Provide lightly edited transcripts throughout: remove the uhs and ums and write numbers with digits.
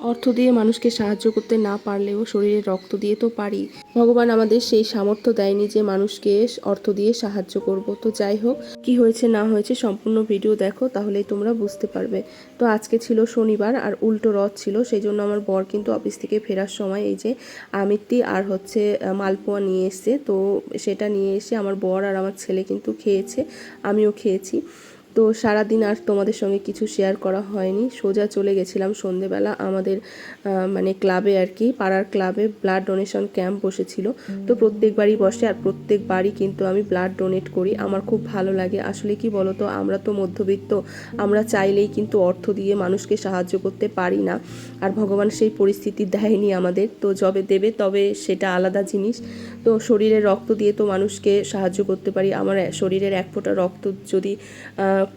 অর্থ দিয়ে মানুষকে সাহায্য করতে না পারলেও শরীরে রক্ত দিয়ে তো পারি। ভগবান আমাদের সেই সামর্থ্য দেয়নি যে মানুষকে অর্থ দিয়ে সাহায্য করব। তো যাই হোক, কি হয়েছে না হয়েছে সম্পূর্ণ ভিডিও দেখো, তাহলেই তোমরা বুঝতে পারবে। তো আজকে ছিল শনিবার আর উল্টো রথ ছিল, সেই জন্য আমার বর কিন্তু অফিস থেকে ফেরার সময় এই যে আমিত্তি আর হচ্ছে মালপোয়া নিয়ে এসছে। তো সেটা নিয়ে এসে আমার বর আর আমার ছেলে কিন্তু খেয়েছে, আমিও খেয়েছি। তো সারাদিন আর তোমাদের সঙ্গে কিছু শেয়ার করা হয়নি, সোজা চলে গেছিলাম সন্ধেবেলা আমাদের মানে ক্লাবে আর কি, পাড়ার ক্লাবে ব্লাড ডোনেশন ক্যাম্প বসেছিল। তো প্রত্যেকবারই বসে আর প্রত্যেকবারই কিন্তু আমি ব্লাড ডোনেট করি, আমার খুব ভালো লাগে। আসলে কি বলতো, আমরা তো মধ্যবিত্ত, আমরা চাইলেই কিন্তু অর্থ দিয়ে মানুষকে সাহায্য করতে পারি না, আর ভগবান সেই পরিস্থিতি দেয়নি আমাদের। তো যবে দেবে তবে সেটা আলাদা জিনিস। তো শরীরের রক্ত দিয়ে তো মানুষকে সাহায্য করতে পারি। আমার শরীরের এক ফোঁটা রক্ত যদি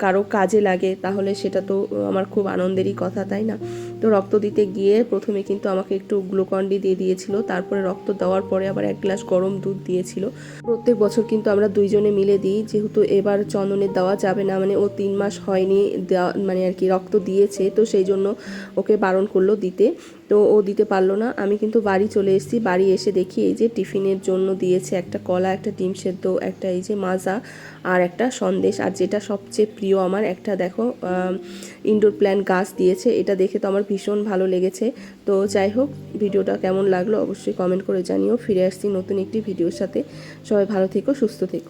কারো কাজে লাগে তাহলে সেটা তো আমার খুব আনন্দেরই কথা, তাই না? তো রক্ত দিতে গিয়ে প্রথমে কিন্তু আমাকে একটু গ্লুকন-ডি দিয়ে দিয়েছিল, তারপরে রক্ত দেওয়ার পরে আবার এক গ্লাস গরম দুধ দিয়েছিল। প্রত্যেক বছর কিন্তু আমরা দুইজনে মিলে দিই, যেহেতু এবার চন্দনের দেওয়া যাবে না, মানে ও 3 মাস হয়নি দেওয়া, মানে আর কি রক্ত দিয়েছে, তো সেই জন্য ওকে বারণ করলো দিতে। তো ও দিতে পারলো না। আমি কিন্তু বাড়ি চলে এসেছি, বাড়ি এসে দেখি এই যে টিফিনের জন্য দিয়েছে একটা কলা, একটা ডিম সেদ্ধ, একটা এই যে মাজা আর একটা সন্দেশ, আর যেটা সবচেয়ে প্রিয় আমার একটা দেখো ইনডোর প্ল্যান্ট গাছ দিয়েছে। এটা দেখে তো আমার ভীষণ ভালো লেগেছে। তো যাই হোক, ভিডিওটা কেমন লাগলো অবশ্যই কমেন্ট করে জানিও। ফিরে আসছি নতুন একটি ভিডিওর সাথে। সবাই ভালো থেকো, সুস্থ থেকো।